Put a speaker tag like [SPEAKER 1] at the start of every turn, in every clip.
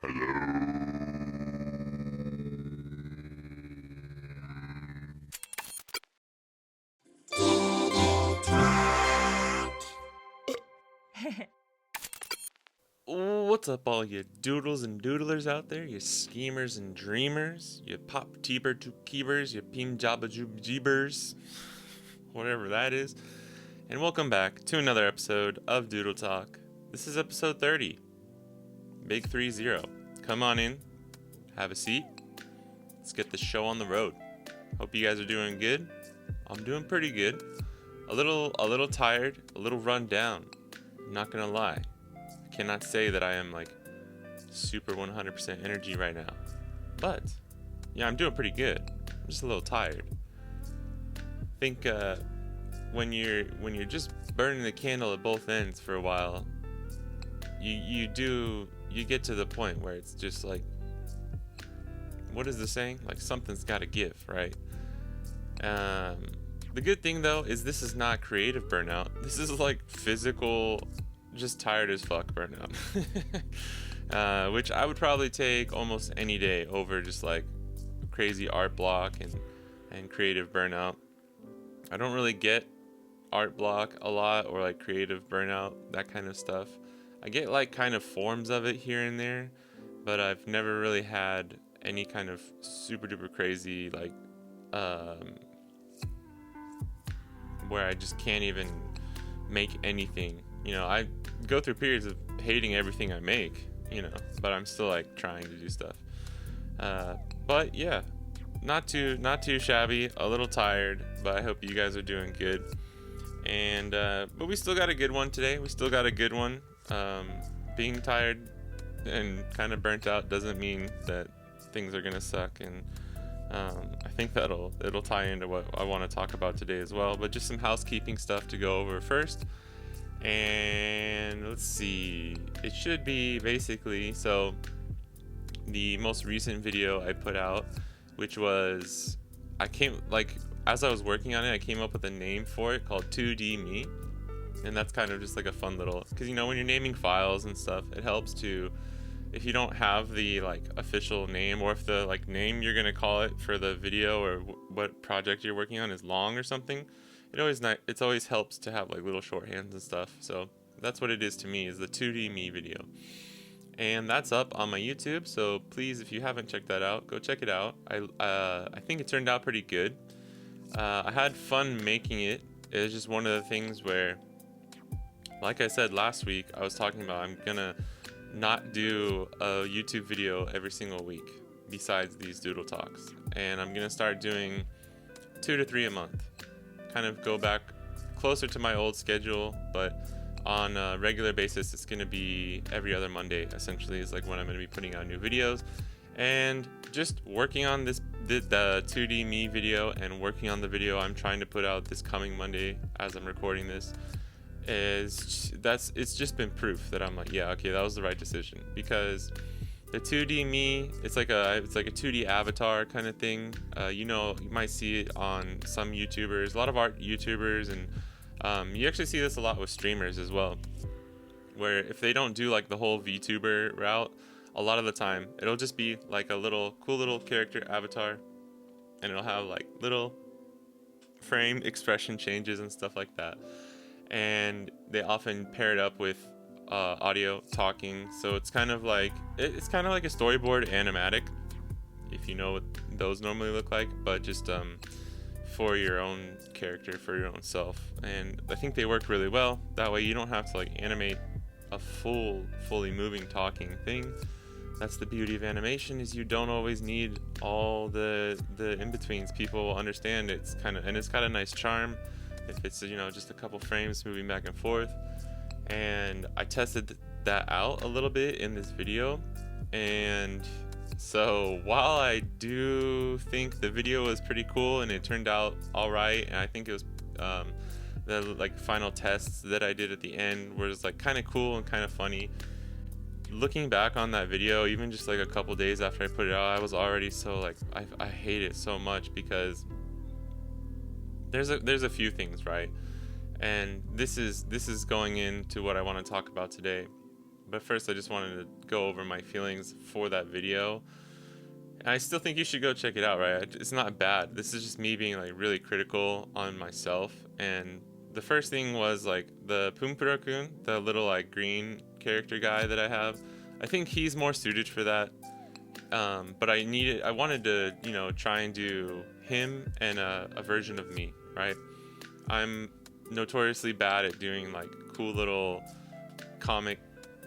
[SPEAKER 1] What's up, all you doodles and doodlers out there, you schemers and dreamers, you pop teeber to keebers, you pim jabba joob jeebers, whatever that is, and welcome back to another episode of Doodle Talk. This is episode 30, Big 30. Come on in, have a seat, let's get the show on the road. Hope you guys are doing good. I'm doing pretty good. A little tired, a little run down. I'm not gonna lie. I cannot say that I am like super 100% energy right now, but yeah, I'm doing pretty good. I'm just a little tired. I think when you're just burning the candle at both ends for a while, you get to the point where it's just like, what is the saying? Like, something's got to give, right? The good thing though is this is not creative burnout. This is like physical, just tired as fuck burnout. Which I would probably take almost any day over just like crazy art block and creative burnout. I don't really get art block a lot, or like creative burnout, that kind of stuff. I get like kind of forms of it here and there, but I've never really had any kind of super duper crazy like where I just can't even make anything. You know, I go through periods of hating everything I make, you know, but I'm still like trying to do stuff. But yeah, not too shabby, a little tired, but I hope you guys are doing good. And but we still got a good one today. Being tired and kind of burnt out doesn't mean that things are gonna suck, and I think it'll tie into what I want to talk about today as well. But just some housekeeping stuff to go over first. And let's see, it should be basically, so the most recent video I put out, which was, as I was working on it, I came up with a name for it called 2D Me. And that's kind of just like a fun little, because you know, when you're naming files and stuff, it helps to, if you don't have the like official name, or if the like name you're gonna call it for the video or what project you're working on is long or something, it always helps to have like little shorthands and stuff. So that's what it is to me, is the 2D Me video. And that's up on my YouTube, so please, if you haven't checked that out, go check it out. I think it turned out pretty good. I had fun making it. It was just one of the things where, like I said last week, I was talking about I'm gonna not do a YouTube video every single week besides these Doodle Talks, and I'm gonna start doing 2 to 3 a month. Kind of go back closer to my old schedule, but on a regular basis it's gonna be every other Monday essentially, is like when I'm gonna be putting out new videos. And just working on the 2D Me video, and working on the video I'm trying to put out this coming Monday as I'm recording this, it's just been proof that I'm like, yeah, okay, that was the right decision. Because the 2D Me, it's like a 2D avatar kind of thing. You might see it on some YouTubers, a lot of art YouTubers, and you actually see this a lot with streamers as well, where if they don't do like the whole VTuber route, a lot of the time it'll just be like a little cool little character avatar, and it'll have like little frame expression changes and stuff like that. And they often pair it up with audio talking, so it's kind of like a storyboard animatic, if you know what those normally look like, but just for your own character, for your own self. And I think they work really well that way. You don't have to like animate a fully moving talking thing. That's the beauty of animation, is you don't always need all the in-betweens. People understand it's got a nice charm if it's, just a couple frames moving back and forth. And I tested that out a little bit in this video, and so while I do think the video was pretty cool and it turned out all right, and I think it was the like final tests that I did at the end was like kind of cool and kind of funny. Looking back on that video, even just like a couple days after I put it out, I was already so like, I hate it so much, because there's a few things, right? And this is going into what I want to talk about today. But first, I just wanted to go over my feelings for that video. And I still think you should go check it out, right? It's not bad. This is just me being like really critical on myself. And the first thing was like the Pumpura-kun, the little like green character guy that I have. I think he's more suited for that. But I wanted to, try and do him and a version of me, right? I'm notoriously bad at doing like cool little comic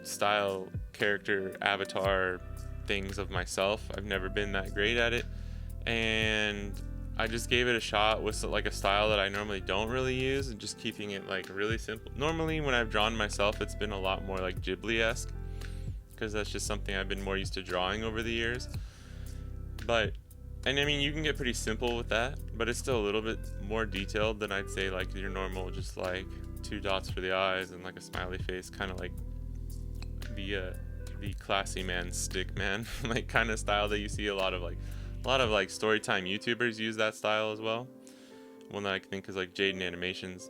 [SPEAKER 1] style character avatar things of myself. I've never been that great at it, and I just gave it a shot with like a style that I normally don't really use, and just keeping it like really simple. Normally when I've drawn myself, it's been a lot more like Ghibli-esque, because that's just something I've been more used to drawing over the years. And I mean, you can get pretty simple with that, but it's still a little bit more detailed than I'd say like your normal, just like 2 dots for the eyes and like a smiley face, kind of like the classy man stick man like kind of style that you see a lot of like storytime YouTubers use that style as well. One that I think is like Jaden Animations,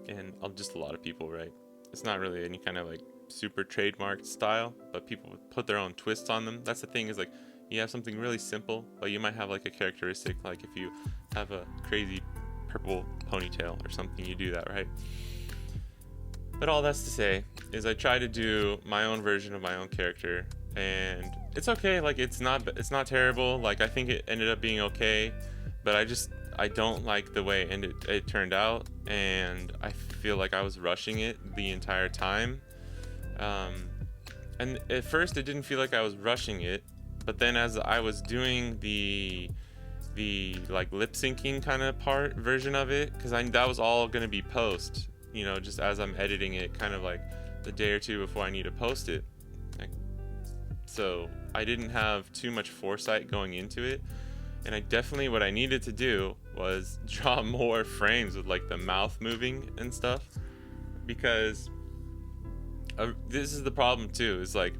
[SPEAKER 1] and just a lot of people, right? It's not really any kind of like super trademarked style, but people put their own twists on them. That's the thing, is like you have something really simple, but you might have like a characteristic, like if you have a crazy purple ponytail or something, you do that, right? But all that's to say is I try to do my own version of my own character, and it's okay. Like it's not terrible. Like I think it ended up being okay, but I don't like the way it turned out, and I feel like I was rushing it the entire time. And at first it didn't feel like I was rushing it, but then as I was doing the like lip syncing kind of version of it, because that was all going to be post, just as I'm editing it, kind of like the day or two before I need to post it. So I didn't have too much foresight going into it, and what I needed to do was draw more frames with like the mouth moving and stuff, because this is the problem too, is like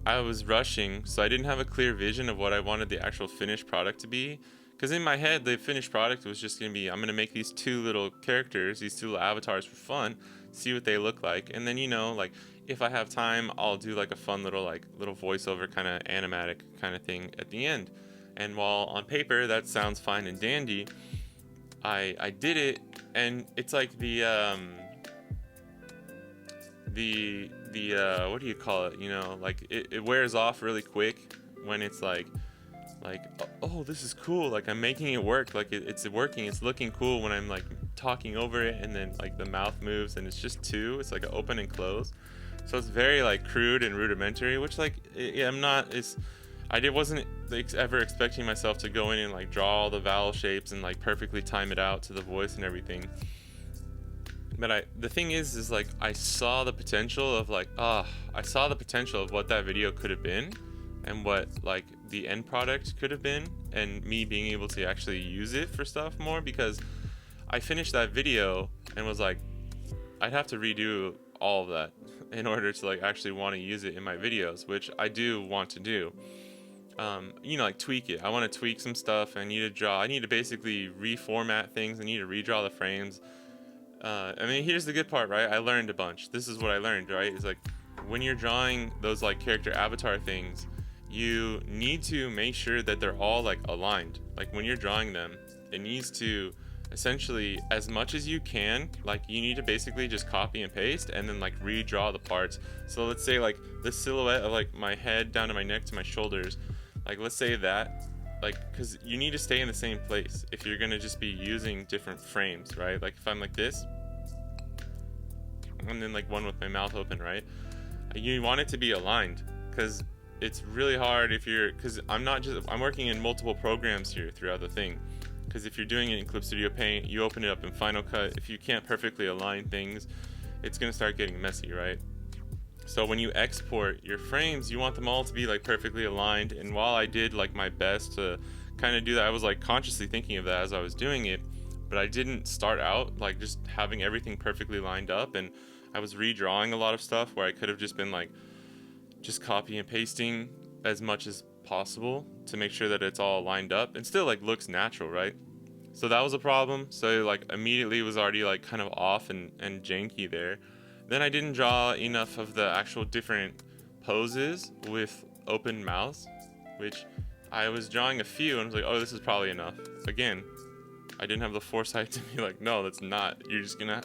[SPEAKER 1] I was rushing, so I didn't have a clear vision of what I wanted the actual finished product to be. Because in my head, the finished product was just going to be, I'm going to make these 2 little characters, these 2 little avatars for fun, see what they look like. And then, like if I have time, I'll do like a fun little voiceover kind of animatic kind of thing at the end. And while on paper that sounds fine and dandy, I did it, and it's like the what do you call it? Like it wears off really quick when it's like, oh, this is cool. Like I'm making it work. Like it's working. It's looking cool when I'm like talking over it, and then like the mouth moves, and it's just 2. It's like an open and close. So it's very like crude and rudimentary, which like I wasn't ever expecting myself to go in and like draw all the vowel shapes and like perfectly time it out to the voice and everything. But the thing is like I saw the potential of what that video could have been, and what like the end product could have been, and me being able to actually use it for stuff more, because I finished that video and was like, I'd have to redo all of that in order to like actually want to use it in my videos, which I do want to do. Like tweak it. I want to tweak some stuff. I need to basically reformat things. I need to redraw the frames. I mean, here's the good part, right? I learned a bunch. This is what I learned, right? Is like when you're drawing those like character avatar things, you need to make sure that they're all like aligned. Like when you're drawing them, it needs to essentially, as much as you can, like you need to basically just copy and paste and then like redraw the parts. So let's say like the silhouette of like my head down to my neck to my shoulders, like let's say that, like, because you need to stay in the same place if you're gonna just be using different frames, right? Like if I'm like this and then like one with my mouth open, right? You want it to be aligned, because it's really hard because I'm working in multiple programs here throughout the thing. Because if you're doing it in Clip Studio Paint, you open it up in Final Cut, if you can't perfectly align things, it's gonna start getting messy, right? So when you export your frames, you want them all to be like perfectly aligned. And while I did like my best to kind of do that, I was like consciously thinking of that as I was doing it, but I didn't start out like just having everything perfectly lined up, and I was redrawing a lot of stuff where I could have just been like just copy and pasting as much as possible to make sure that it's all lined up and still like looks natural, right? So that was a problem. So like immediately was already like kind of off and janky there. Then I didn't draw enough of the actual different poses with open mouths, which I was drawing a few and was like, oh, this is probably enough. Again, I didn't have the foresight to be like, no, that's not. You're just gonna,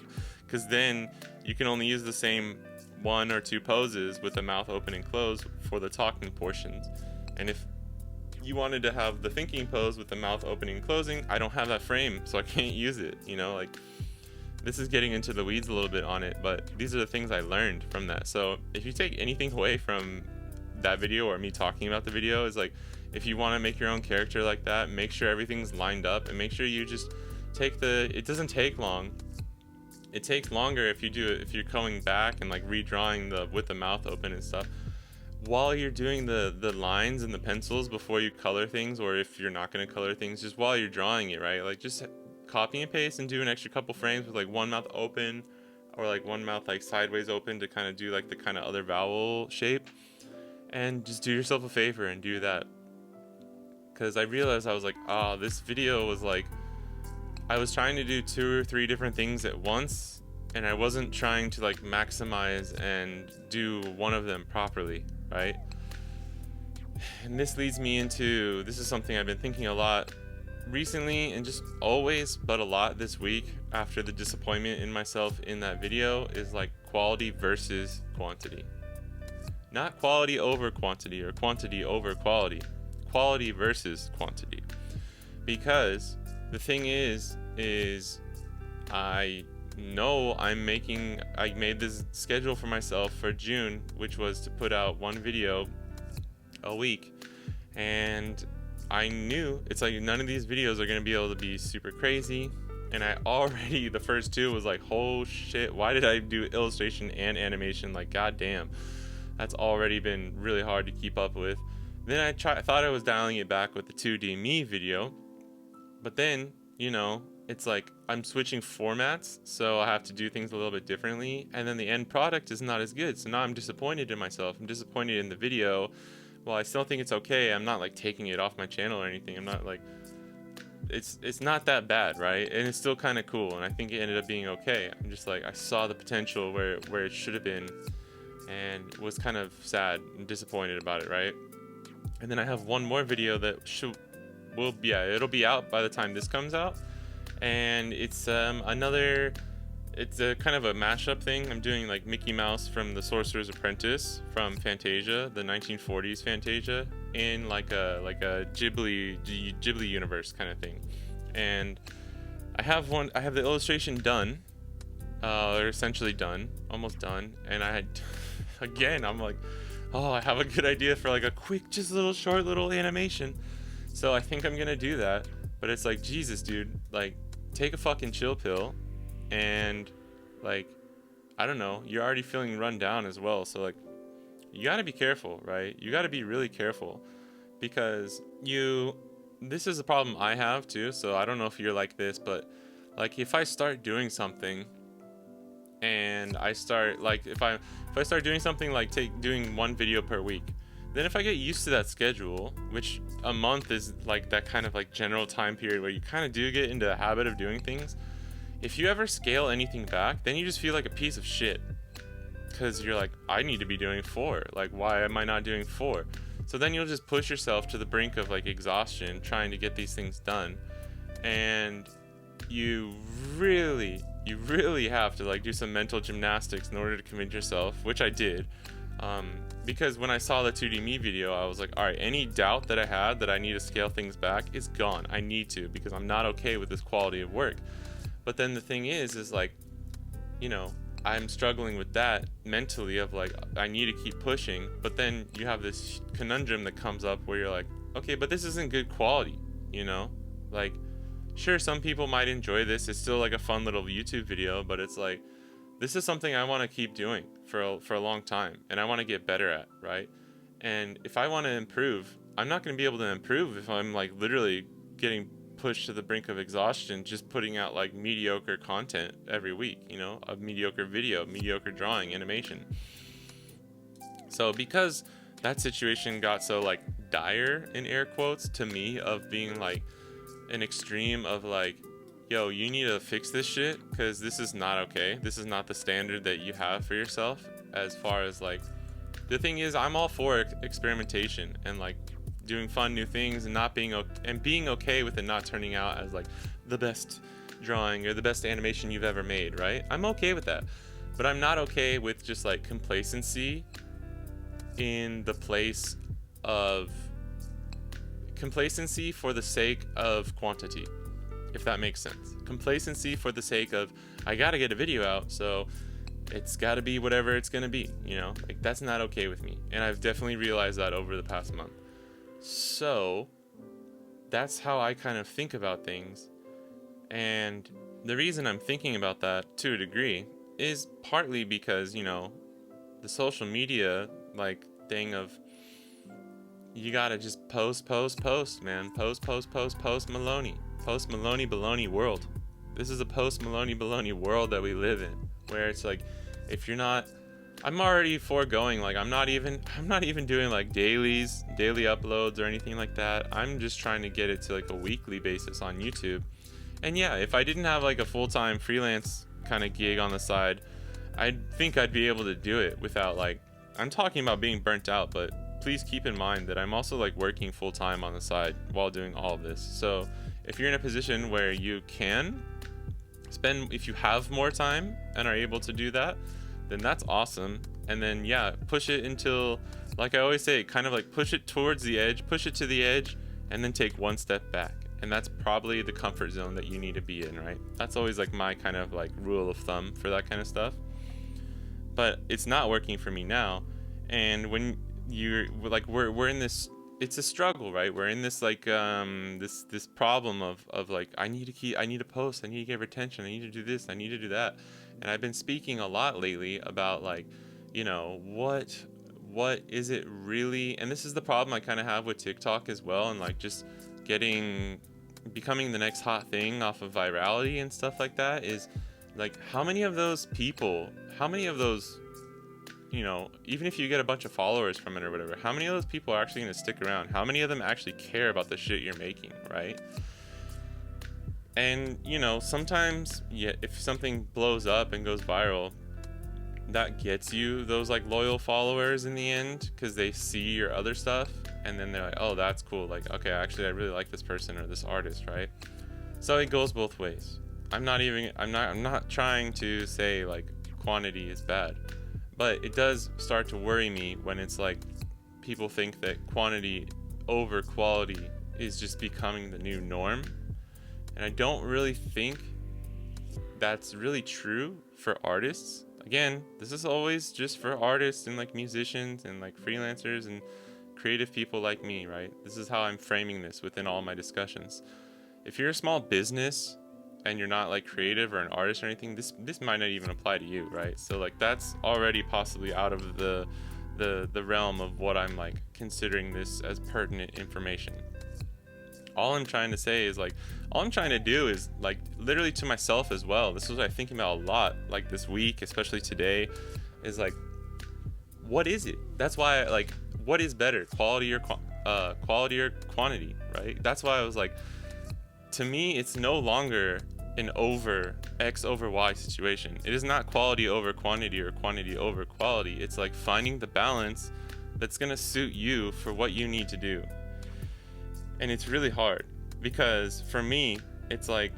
[SPEAKER 1] because then you can only use the same 1 or 2 poses with the mouth open and closed for the talking portions. And if you wanted to have the thinking pose with the mouth opening and closing, I don't have that frame, so I can't use it. Like, this is getting into the weeds a little bit on it, but these are the things I learned from that. So if you take anything away from that video or me talking about the video, is like, if you want to make your own character like that, make sure everything's lined up, and make sure you just take it doesn't take long. It takes longer if you're going back and like redrawing with the mouth open and stuff while you're doing the lines and the pencils before you color things, or if you're not going to color things, just while you're drawing it, right? Like, just copy and paste and do an extra couple frames with like one mouth open, or like one mouth like sideways open to kind of do like the kind of other vowel shape, and just do yourself a favor and do that. Because I realized I was like, this video was like, I was trying to do 2 or 3 different things at once, and I wasn't trying to like maximize and do one of them properly, right? And this leads me into, this is something I've been thinking a lot recently, and just always, but a lot this week after the disappointment in myself in that video, is like quality versus quantity. Not quality over quantity or quantity over quality. Quality versus quantity. Because the thing is I know I made this schedule for myself for June, which was to put out 1 video a week, and I knew it's like none of these videos are going to be able to be super crazy, and I already, the first 2 was like, oh shit, why did I do illustration and animation? Like, goddamn, that's already been really hard to keep up with. Then I thought I was dialing it back with the 2D me video, but then, it's like I'm switching formats, so I have to do things a little bit differently, and then the end product is not as good, so now I'm disappointed in myself. I'm disappointed in the video. Well, I still think it's okay. I'm not like taking it off my channel or anything. I'm not like, it's not that bad, right? And it's still kind of cool, and I think it ended up being okay. I'm just like, I saw the potential where it should have been, and was kind of sad and disappointed about it, right? And then I have one more video that it'll be out by the time this comes out, and it's it's a kind of a mashup thing. I'm doing like Mickey Mouse from The Sorcerer's Apprentice from Fantasia, the 1940s Fantasia, in like a Ghibli universe kind of thing. And I have the illustration done, or essentially done, almost done, and I'm like, oh, I have a good idea for like a quick, just short little animation. So I think I'm gonna do that. But it's like, Jesus, dude, like, take a fucking chill pill, and like, I don't know, you're already feeling run down as well. So like, you gotta be careful, right? You gotta be really careful, because this is a problem I have too. So I don't know if you're like this, but like, if I start doing something, and I start like, if I start doing something like doing 1 video per week, then if I get used to that schedule, which a month is like that kind of like general time period where you kind of do get into the habit of doing things, if you ever scale anything back, then you just feel like a piece of shit, because you're like, I need to be doing 4, like, why am I not doing 4? So then you'll just push yourself to the brink of like exhaustion trying to get these things done, and you really have to like do some mental gymnastics in order to convince yourself, which I did, because when I saw the 2D me video, I was like, all right, any doubt that I had that I need to scale things back is gone. I need to, because I'm not okay with this quality of work. But then the thing is like, I'm struggling with that mentally of like, I need to keep pushing, but then you have this conundrum that comes up where you're like, okay, but this isn't good quality, like, sure, some people might enjoy this. It's still like a fun little YouTube video, but it's like, this is something I want to keep doing for a long time, and I want to get better at, right? And if I want to improve, I'm not going to be able to improve if I'm like literally getting pushed to the brink of exhaustion just putting out like mediocre content every week, a mediocre video, mediocre drawing, animation. So because that situation got so like dire, in air quotes, to me, of being like an extreme of like yo, you need to fix this shit because this is not okay. This is not the standard that you have for yourself. As far as like, the thing is, I'm all for experimentation and like doing fun new things and not being and being okay with it not turning out as like the best drawing or the best animation you've ever made, right? I'm okay with that. But I'm not okay with just like complacency in the place of complacency for the sake of quantity, if that makes sense. Complacency for the sake of, I gotta get a video out, so it's gotta be whatever it's gonna be, you know? Like, that's not okay with me. And I've definitely realized that over the past month. So that's how I kind of think about things. And the reason I'm thinking about that to a degree is partly because, you know, the social media like thing of, you gotta just post, man. Post Maloney. Post Maloney baloney world. This is a post Maloney baloney world that we live in, where it's like, if you're not, I'm already foregoing, like, I'm not even doing like daily uploads or anything like that. I'm just trying to get it to like a weekly basis on YouTube. And yeah, if I didn't have like a full-time freelance kind of gig on the side, I think I'd be able to do it without like, I'm talking about being burnt out, but please keep in mind that I'm also like working full-time on the side while doing all of this. So if you're in a position where you can spend, if you have more time and are able to do that, then that's awesome. And then yeah, push it until, like I always say, kind of like push it towards the edge, push it to the edge, and then take one step back. And that's probably the comfort zone that you need to be in, right? That's always like my kind of like rule of thumb for that kind of stuff. But it's not working for me now. And when you're like, we're in this, it's a struggle, right? We're in this like this problem of like, I need to post, I need to get retention, I need to do this, I need to do that. And I've been speaking a lot lately about like, you know, what is it really? And this is the problem I kind of have with TikTok as well, and like just becoming the next hot thing off of virality and stuff like that, is like, how many of those, you know, even if you get a bunch of followers from it or whatever, how many of those people are actually going to stick around? How many of them actually care about the shit you're making, right? And, you know, sometimes, yeah, if something blows up and goes viral, that gets you those like loyal followers in the end, because they see your other stuff and then they're like, oh, that's cool, like, okay, actually I really like this person or this artist, right? So it goes both ways. I'm not trying to say like quantity is bad, but it does start to worry me when it's like people think that quantity over quality is just becoming the new norm. And I don't really think that's really true for artists. Again, this is always just for artists and like musicians and like freelancers and creative people like me, right? This is how I'm framing this within all my discussions. If you're a small business and you're not like creative or an artist or anything, this might not even apply to you, right? So like, that's already possibly out of the realm of what I'm like considering this as pertinent information. All I'm trying to say is like, all I'm trying to do is like, literally to myself as well, this is what I'm thinking about a lot, like this week, especially today, is like, what is it? That's why, like, what is better, quality or quantity, right? That's why I was like, to me, it's no longer an X over Y situation. It is not quality over quantity or quantity over quality. It's like finding the balance that's gonna suit you for what you need to do. And it's really hard, because for me, it's like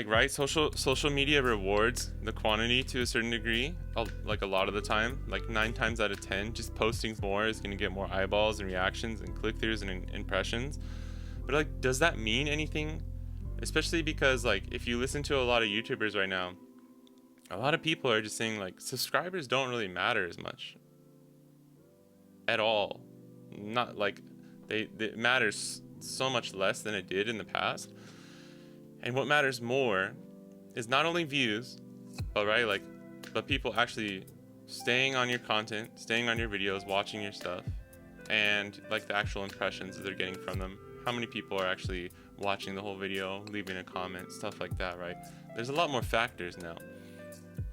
[SPEAKER 1] right, social media rewards the quantity to a certain degree, like a lot of the time, like 9 times out of 10, just posting more is going to get more eyeballs and reactions and click-throughs and impressions. But like, does that mean anything? Especially because like, if you listen to a lot of YouTubers right now, a lot of people are just saying like, subscribers don't really matter as much at all. Not like, it matters so much less than it did in the past. And what matters more is not only views, but people actually staying on your content, staying on your videos, watching your stuff, and like the actual impressions that they're getting from them. How many people are actually watching the whole video, leaving a comment, stuff like that, right? There's a lot more factors now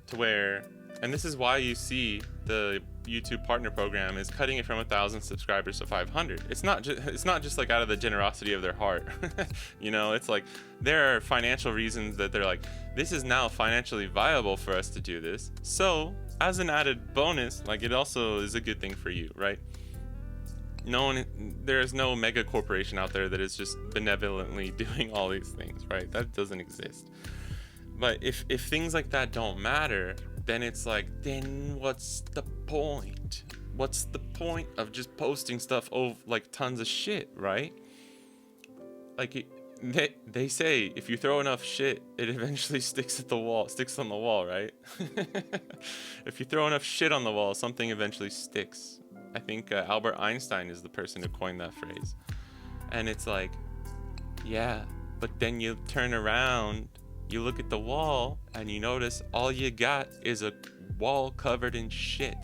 [SPEAKER 1] to where And this is why you see the YouTube partner program is cutting it from 1,000 subscribers to 500. It's not just like out of the generosity of their heart. It's like there are financial reasons that they're like, this is now financially viable for us to do this. So as an added bonus, like, it also is a good thing for you, right? There's no mega corporation out there that is just benevolently doing all these things, right? That doesn't exist. But if things like that don't matter, then it's like, then what's the point? What's the point of just posting stuff over like tons of shit, right? Like they say if you throw enough shit, it eventually sticks on the wall, right? If you throw enough shit on the wall, something eventually sticks. I think Albert Einstein is the person who coined that phrase. And it's like, yeah, but then you turn around, you look at the wall, and you notice all you got is a wall covered in shit.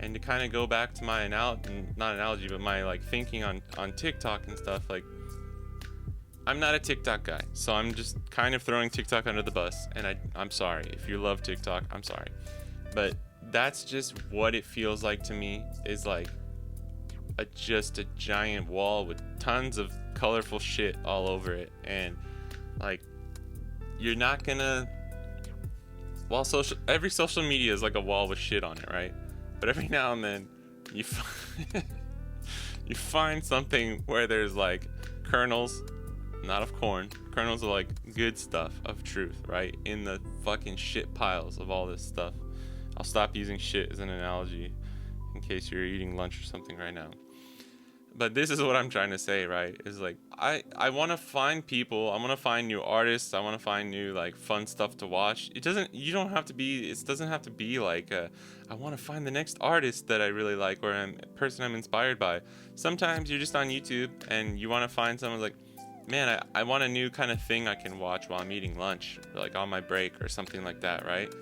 [SPEAKER 1] And to kind of go back to my my like thinking on TikTok and stuff, like, I'm not a TikTok guy, so I'm just kind of throwing TikTok under the bus. And I'm sorry if you love TikTok, I'm sorry, but that's just what it feels like to me, is like just a giant wall with tons of colorful shit all over it. And like, you're not gonna, well, every social media is like a wall with shit on it, right? But every now and then you find something where there's like kernels, not of corn, kernels of like good stuff of truth, right? In the fucking shit piles of all this stuff. I'll stop using shit as an analogy in case you're eating lunch or something right now. But this is what I'm trying to say, right? Is like, I want to find people, I want to find new artists, I want to find new like fun stuff to watch. It doesn't have to be like I want to find the next artist that I really like, or a person I'm inspired by. Sometimes you're just on YouTube and you want to find someone like, man, I want a new kind of thing I can watch while I'm eating lunch, like on my break or something like that, right?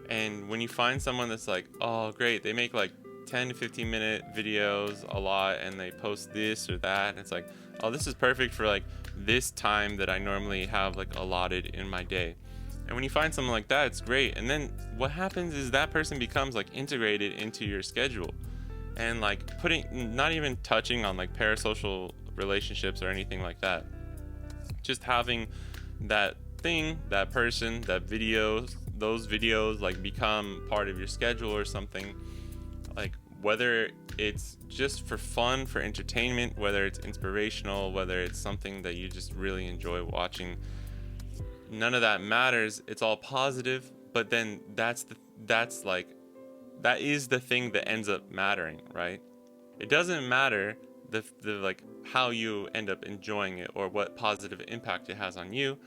[SPEAKER 1] And when you find someone that's like, oh great, they make like 10 to 15 minute videos a lot, and they post this or that, and it's like, oh, this is perfect for like this time that I normally have like allotted in my day. And when you find someone like that, it's great. And then what happens is that person becomes like integrated into your schedule, and like not even touching on like parasocial relationships or anything like that, just having that thing, that person, those videos like become part of your schedule or something. Like, whether it's just for fun, for entertainment, whether it's inspirational, whether it's something that you just really enjoy watching, none of that matters. It's all positive. But then that is the thing that ends up mattering, right? It doesn't matter the like how you end up enjoying it or what positive impact it has on you.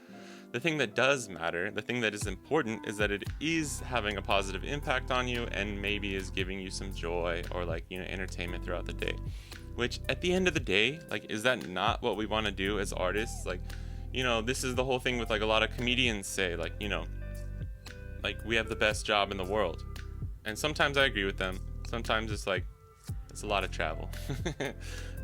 [SPEAKER 1] The thing that does matter, the thing that is important, is that it is having a positive impact on you and maybe is giving you some joy or like, entertainment throughout the day. Which at the end of the day, like, is that not what we want to do as artists? Like, this is the whole thing with like a lot of comedians say, like, like we have the best job in the world. And sometimes I agree with them. Sometimes it's like, it's a lot of travel.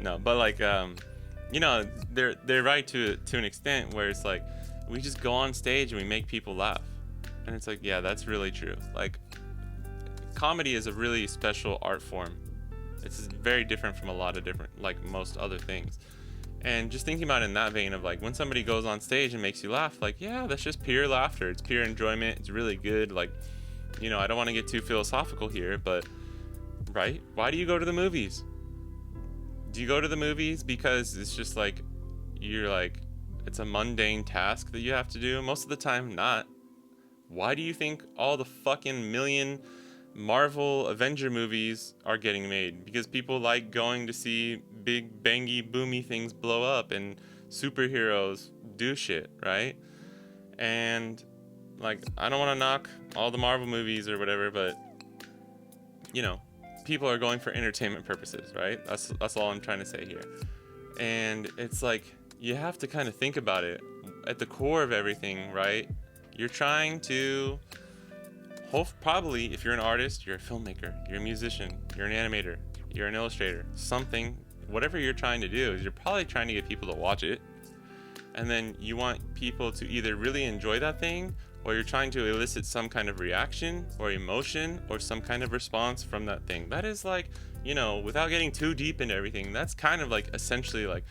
[SPEAKER 1] No, but like, they're right to an extent where it's like, we just go on stage and we make people laugh. And it's like, yeah, that's really true. Like, comedy is a really special art form. It's very different from a lot of different, like most other things. And just thinking about it in that vein of like, when somebody goes on stage and makes you laugh, like, yeah, that's just pure laughter. It's pure enjoyment. It's really good. Like, I don't want to get too philosophical here, but, right? Why do you go to the movies? Do you go to the movies because it's just like, you're like, it's a mundane task that you have to do? Most of the time, not. Why do you think all the fucking million Marvel Avenger movies are getting made? Because people like going to see big bangy boomy things blow up and superheroes do shit, right? And like, I don't want to knock all the Marvel movies or whatever, but people are going for entertainment purposes, right? That's all I'm trying to say here. And it's like, you have to kind of think about it at the core of everything, right? You're trying to probably, if you're an artist, you're a filmmaker, you're a musician, you're an animator, you're an illustrator, something, whatever you're trying to do is you're probably trying to get people to watch it. And then you want people to either really enjoy that thing or you're trying to elicit some kind of reaction or emotion or some kind of response from that thing. That is like, without getting too deep into everything, that's kind of like essentially like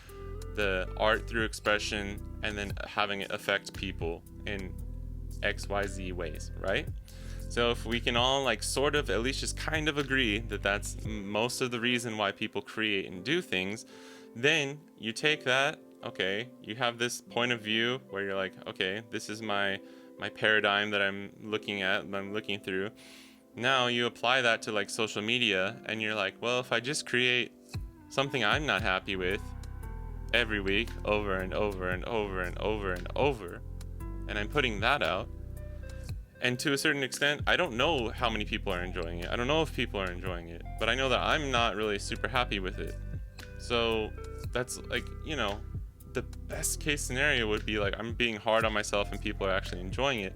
[SPEAKER 1] the art through expression and then having it affect people in XYZ ways, right? So if we can all like sort of at least just kind of agree that that's most of the reason why people create and do things, then you take that, okay, you have this point of view where you're like, okay, this is my paradigm that I'm looking at, that I'm looking through. Now you apply that to like social media and you're like, well, if I just create something I'm not happy with every week over and over and over and over and over, and I'm putting that out, and to a certain extent, I don't know how many people are enjoying it. I don't know if people are enjoying it, but I know that I'm not really super happy with it. So that's like, the best case scenario would be like I'm being hard on myself and people are actually enjoying it.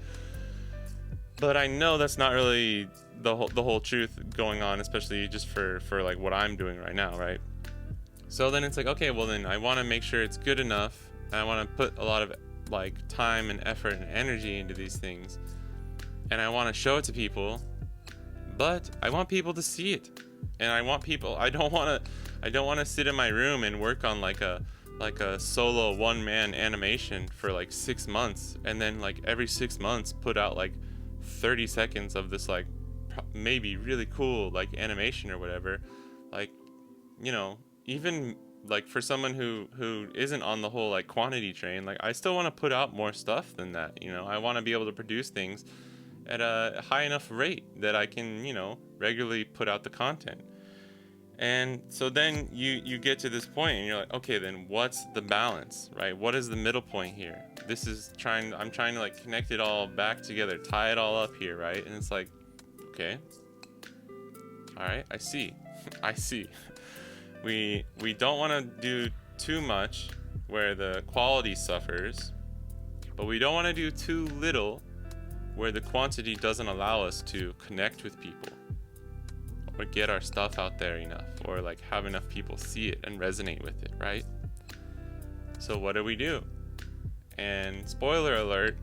[SPEAKER 1] But I know that's not really the whole truth going on, especially just for like what I'm doing right now, right? So then it's like, okay, well then I want to make sure it's good enough, and I want to put a lot of like time and effort and energy into these things, and I want to show it to people, but I want people to see it, and I don't want to sit in my room and work on like a solo one-man animation for like 6 months, and then like every 6 months put out like 30 seconds of this like maybe really cool like animation or whatever. Like, even like for someone who isn't on the whole like quantity train, like I still want to put out more stuff than that. I want to be able to produce things at a high enough rate that I can, regularly put out the content. And so then you get to this point and you're like, okay, then what's the balance, right? What is the middle point here? I'm trying to like connect it all back together, tie it all up here, right? And it's like, okay, all right, I see. We don't want to do too much where the quality suffers, but we don't want to do too little where the quantity doesn't allow us to connect with people or get our stuff out there enough, or like have enough people see it and resonate with it, right? So what do? And spoiler alert,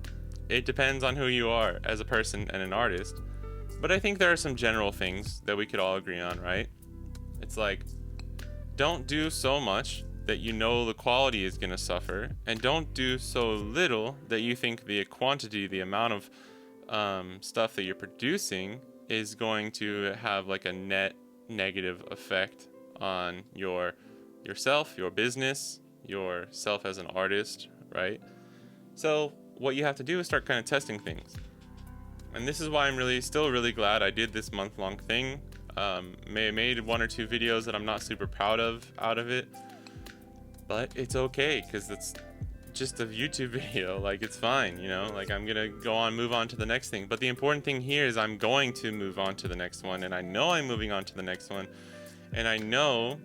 [SPEAKER 1] it depends on who you are as a person and an artist, but I think there are some general things that we could all agree on, right? It's like, don't do so much that the quality is going to suffer, and don't do so little that you think the quantity, the amount of stuff that you're producing is going to have like a net negative effect on yourself, your business, yourself as an artist, right? So what you have to do is start kind of testing things. And this is why I'm still really glad I did this month-long thing. Made 1 or 2 videos that I'm not super proud of out of it, but it's okay because it's just a YouTube video. Like, it's fine, like I'm gonna move on to the next thing. But the important thing here is I'm going to move on to the next one, and I know I'm moving on to the next one, and I know.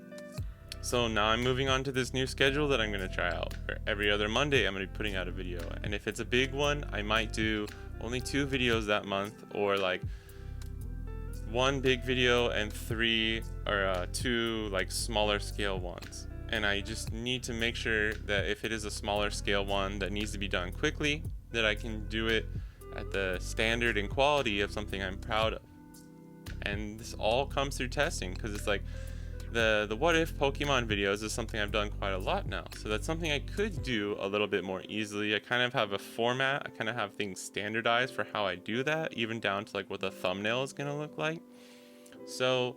[SPEAKER 1] So now I'm moving on to this new schedule that I'm gonna try out. Where every other Monday I'm gonna be putting out a video, and if it's a big one, I might do only 2 videos that month, or like 1 big video and 2 like smaller scale ones. And I just need to make sure that if it is a smaller scale one that needs to be done quickly, that I can do it at the standard and quality of something I'm proud of. And this all comes through testing, because it's like the what if Pokemon videos is something I've done quite a lot now. So that's something I could do a little bit more easily. I kind of have a format. I kind of have things standardized for how I do that, even down to like what the thumbnail is going to look like. So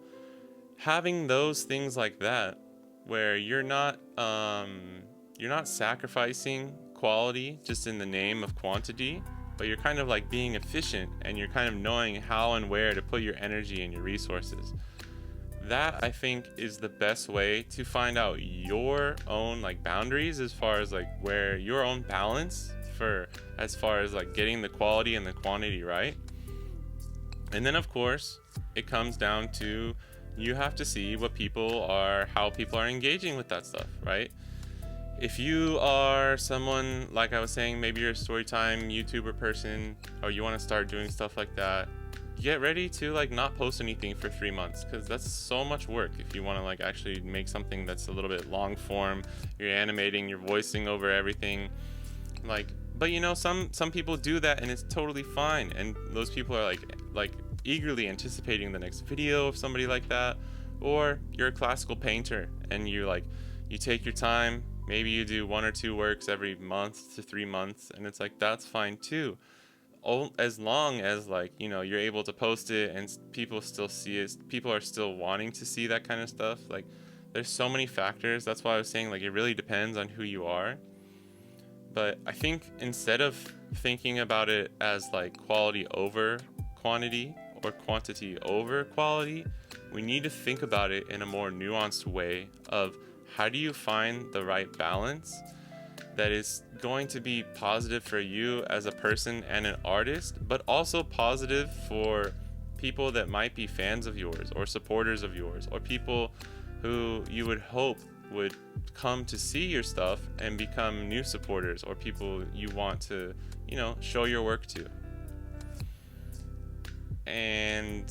[SPEAKER 1] having those things like that, where you're not sacrificing quality just in the name of quantity, but you're kind of like being efficient, and you're kind of knowing how and where to put your energy and your resources. That, I think, is the best way to find out your own like boundaries, as far as like where your own balance as far as like getting the quality and the quantity right. And then of course it comes down to, you have to see how people are engaging with that stuff, right? If you are someone, like I was saying, maybe you're a storytime YouTuber person, or you want to start doing stuff like that, get ready to like not post anything for 3 months, because that's so much work. If you want to like actually make something that's a little bit long form, you're animating, you're voicing over everything, like, but some people do that and it's totally fine, and those people are like eagerly anticipating the next video of somebody like that. Or you're a classical painter and you take your time, maybe you do 1 or 2 works every month to 3 months, and it's like that's fine too, as long as you're able to post it and people still see it, people are still wanting to see that kind of stuff. Like, there's so many factors. That's why I was saying, like, it really depends on who you are. But I think instead of thinking about it as like quality over quantity or quantity over quality, we need to think about it in a more nuanced way of how do you find the right balance that is going to be positive for you as a person and an artist, but also positive for people that might be fans of yours or supporters of yours, or people who you would hope would come to see your stuff and become new supporters, or people you want to, show your work to. And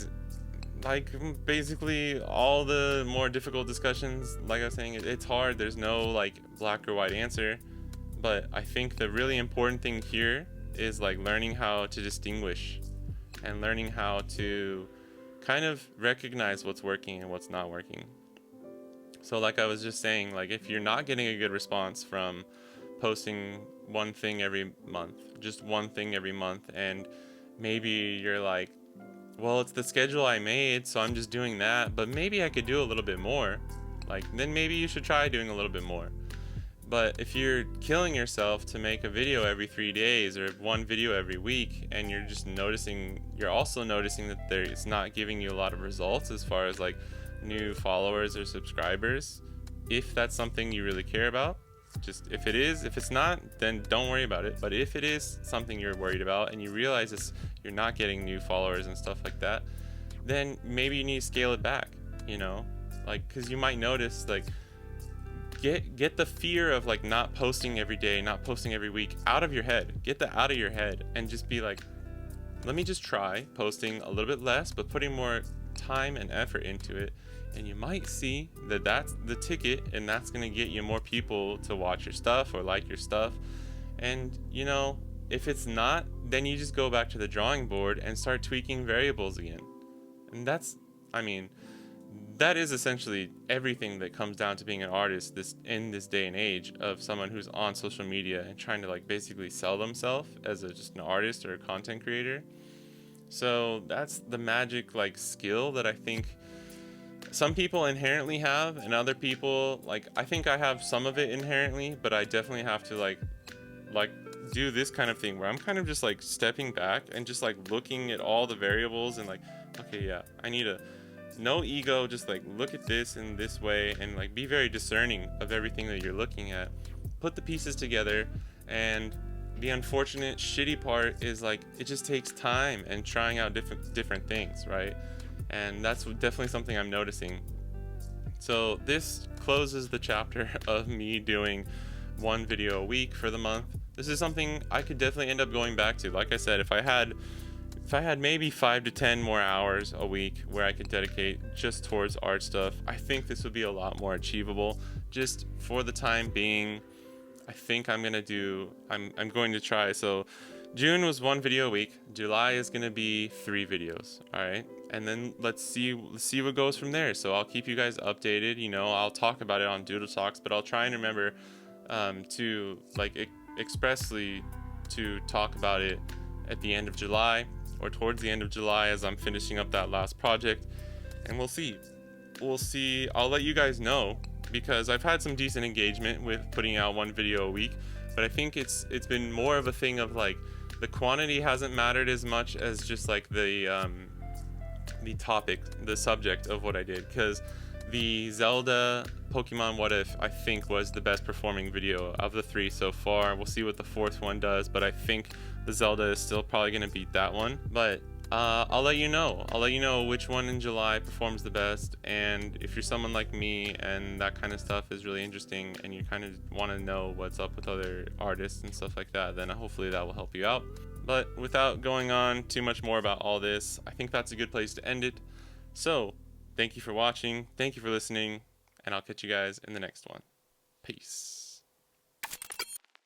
[SPEAKER 1] like, basically all the more difficult discussions, like I was saying, it's hard. There's no like black or white answer. But I think the really important thing here is like learning how to distinguish and learning how to kind of recognize what's working and what's not working. So like I was just saying, like, if you're not getting a good response from posting one thing every month, just one thing every month, and maybe you're like, well, it's the schedule I made, so I'm just doing that, but maybe I could do a little bit more, like, then maybe you should try doing a little bit more. But if you're killing yourself to make a video every 3 days or one video every week, and you're also noticing that it's not giving you a lot of results as far as like new followers or subscribers, if that's something you really care about, if it's not, then don't worry about it. But if it is something you're worried about and you realize you're not getting new followers and stuff like that, then maybe you need to scale it back, like, because you might notice, like, get the fear of like not posting every day, not posting every week out of your head. Get that out of your head and just be like, let me just try posting a little bit less, but putting more time and effort into it. And you might see that that's the ticket, and that's going to get you more people to watch your stuff or like your stuff. And if it's not, then you just go back to the drawing board and start tweaking variables again. And that is essentially everything that comes down to being an artist in this day and age of someone who's on social media and trying to like basically sell themselves as just an artist or a content creator. So that's the magic like skill that I think some people inherently have, and other people, like, I think I have some of it inherently, but I definitely have to like do this kind of thing where I'm kind of just like stepping back and just like looking at all the variables and like, okay, yeah, I need no ego, just like look at this in this way and like be very discerning of everything that you're looking at. Put the pieces together, and the unfortunate shitty part is like it just takes time and trying out different things, right? And that's definitely something I'm noticing. So this closes the chapter of me doing one video a week for the month. This is something I could definitely end up going back to. Like I said, if I had maybe 5 to 10 more hours a week where I could dedicate just towards art stuff, I think this would be a lot more achievable. Just for the time being, I think I'm going to try. So June was 1 video a week. July is going to be 3 videos. All right. And then let's see what goes from there. So I'll keep you guys updated. I'll talk about it on Doodle Talks, but I'll try and remember to like expressly to talk about it at the end of July or towards the end of July as I'm finishing up that last project. And we'll see. I'll let you guys know, because I've had some decent engagement with putting out 1 video a week, but I think it's been more of a thing of like the quantity hasn't mattered as much as just like the subject of what I did, because the Zelda Pokemon What If I think was the best performing video of the 3 so far. We'll see what the 4th one does, but I think the Zelda is still probably going to beat that one. But I'll let you know which one in July performs the best. And if you're someone like me and that kind of stuff is really interesting and you kind of want to know what's up with other artists and stuff like that, then hopefully that will help you out. But without going on too much more about all this, I think that's a good place to end it. So thank you for watching, thank you for listening, and I'll catch you guys in the next one. Peace.